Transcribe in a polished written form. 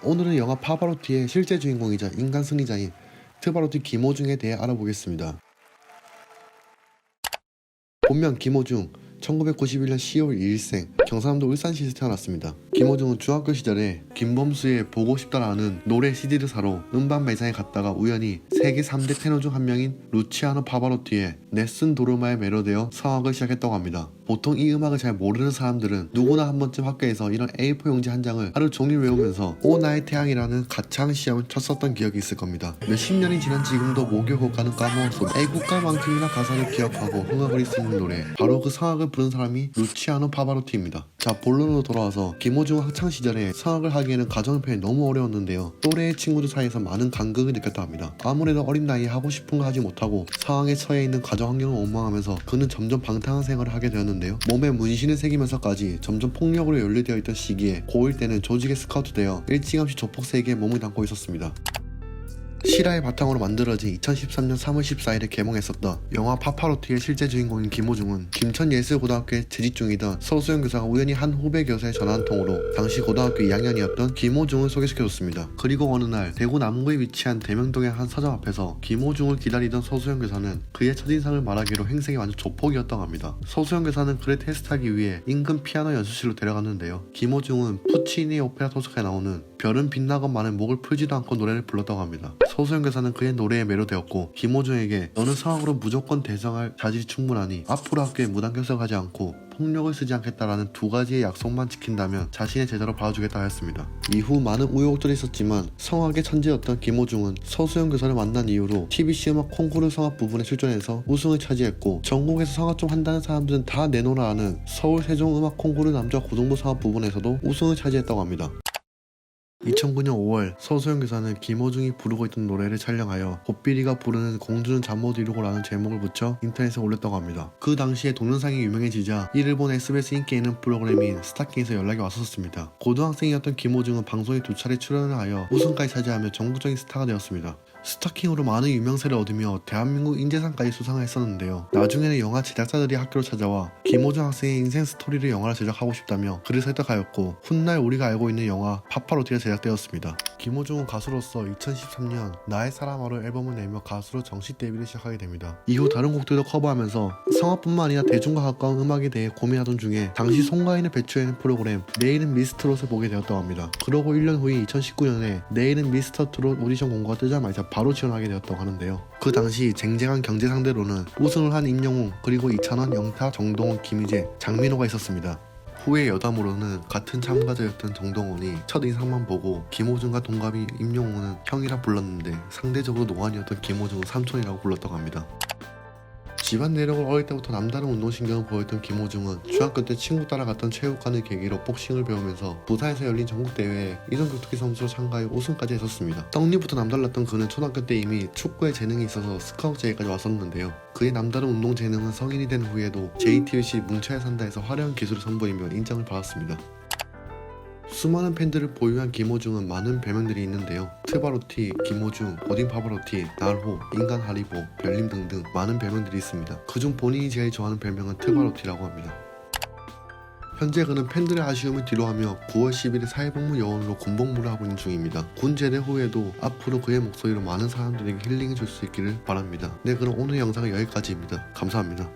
오늘은 영화 파바로티의 실제 주인공이자 인간 승리자인 트바로티 김호중에 대해 알아보겠습니다. 본명 김호중, 1991년 10월 2일생, 경상남도 울산시에서 태어났습니다. 김호중은 중학교 시절에 김범수의 보고 싶다라는 노래 CD를 사러 음반 매장에 갔다가 우연히 세계 3대 테너 중 한 명인 루치아노 파바로티의 네슨 도르마에 매료되어 성악을 시작했다고 합니다. 보통 이 음악을 잘 모르는 사람들은 누구나 한 번쯤 학교에서 이런 A4 용지 한 장을 하루 종일 외우면서 오 나의 태양이라는 가창 시험을 쳤었던 기억이 있을 겁니다. 몇십 년이 지난 지금도 모교국가는 까먹었어 애국가만큼이나 가사를 기억하고 흥얼거릴 수 있는 노래, 바로 그 성악을 부른 사람이 루치아노 파바로티입니다. 자, 본론으로 돌아와서 김호중은 학창시절에 성악을 하기에는 가정 형편이 너무 어려웠는데요, 또래의 친구들 사이에서 많은 간극을 느꼈다 합니다. 아무래도 어린 나이에 하고 싶은 거 하지 못하고 상황에 처해 있는 가정 환경을 원망하면서 그는 점점 방탕한 생활을 하게 되었는데요, 몸에 문신을 새기면서까지 점점 폭력으로 연루되어 있던 시기에 고1 때는 조직에 스카우트되어 일찌감치 조폭 세계에 몸을 담고 있었습니다. 실화의 바탕으로 만들어진 2013년 3월 14일에 개봉했었던 영화 파파로티의 실제 주인공인 김호중은 김천예술고등학교에 재직 중이던 서수영 교사가 우연히 한 후배 교사의 전화 한 통으로 당시 고등학교 2학년이었던 김호중을 소개시켜줬습니다. 그리고 어느 날 대구 남구에 위치한 대명동의 한 서점 앞에서 김호중을 기다리던 서수영 교사는 그의 첫인상을 말하기로 행색이 완전 조폭이었다고 합니다. 서수영 교사는 그를 테스트하기 위해 인근 피아노 연습실로 데려갔는데요, 김호중은 푸치니 오페라 토스카에 나오는 별은 빛나건만은 목을 풀지도 않고 노래를 불렀다고 합니다. 서수영 교사는 그의 노래에 매료되었고 김호중에게 너는 성악으로 무조건 대성할 자질이 충분하니 앞으로 학교에 무단결석하지 않고 폭력을 쓰지 않겠다라는 두 가지의 약속만 지킨다면 자신의 제자로 봐주겠다 하였습니다. 이후 많은 우여곡절이 있었지만 성악의 천재였던 김호중은 서수영 교사를 만난 이후로 TBC 음악 콩쿠르 성악 부분에 출전해서 우승을 차지했고, 전국에서 성악 좀 한다는 사람들은 다 내놓으라 하는 서울 세종 음악 콩쿠르 남자 고등부 성악 부분에서도 우승을 차지했다고 합니다. 2009년 5월 서수영 교사는 김호중이 부르고 있던 노래를 촬영하여 고삐리가 부르는 공주는 잠 못 이루고라는 제목을 붙여 인터넷에 올렸다고 합니다. 그 당시에 동영상이 유명해지자 이를 본 SBS 인기 있는 프로그램인 스타킹에서 연락이 왔었습니다. 고등학생이었던 김호중은 방송에 두 차례 출연을 하여 우승까지 차지하며 전국적인 스타가 되었습니다. 스타킹으로 많은 유명세를 얻으며 대한민국 인재상까지 수상을 했었는데요, 나중에는 영화 제작자들이 학교로 찾아와 김호중 학생의 인생 스토리를 영화로 제작하고 싶다며 그를 설득하였고, 훗날 우리가 알고 있는 영화 파파로티가 제작되었습니다. 김호중은 가수로서 2013년 나의 사람아로 앨범을 내며 가수로 정식 데뷔를 시작하게 됩니다. 이후 다른 곡들도 커버하면서 성악뿐만 아니라 대중과 가까운 음악에 대해 고민하던 중에 당시 송가인을 배출하는 프로그램 내일은 미스트롯을 보게 되었다고 합니다. 그러고 1년 후인 2019년에 내일은 미스터트롯 오디션 공고가 뜨자마자 바로 지원하게 되었다고 하는데요, 그 당시 쟁쟁한 경제 상대로는 우승을 한 임영웅, 그리고 이찬원, 영타, 정동원, 김희재, 장민호가 있었습니다. 후에 여담으로는 같은 참가자였던 정동원이 첫인상만 보고 김호중과 동갑인 임영웅은 형이라 불렀는데 상대적으로 노안이었던 김호중은 삼촌이라고 불렀다고 합니다. 집안 내력을 어릴 때부터 남다른 운동신경을 보였던 김호중은 중학교 때 친구 따라 갔던 체육관을 계기로 복싱을 배우면서 부산에서 열린 전국대회에 이동격투기 선수로 참가해 우승까지 했었습니다. 떡잎부터 남달랐던 그는 초등학교 때 이미 축구에 재능이 있어서 스카우트 제의까지 왔었는데요, 그의 남다른 운동 재능은 성인이 된 후에도 JTBC 뭉쳐야 산다에서 화려한 기술을 선보이며 인정을 받았습니다. 수많은 팬들을 보유한 김호중은 많은 별명들이 있는데요, 트바로티, 김호중, 고딩 파바로티, 날호, 인간 하리보, 별님 등등 많은 별명들이 있습니다. 그중 본인이 제일 좋아하는 별명은 트바로티라고 합니다. 현재 그는 팬들의 아쉬움을 뒤로하며 9월 10일에 사회복무 요원으로 군복무를 하고 있는 중입니다. 군 제대 후에도 앞으로 그의 목소리로 많은 사람들에게 힐링해 줄 수 있기를 바랍니다. 네, 그럼 오늘 영상은 여기까지입니다. 감사합니다.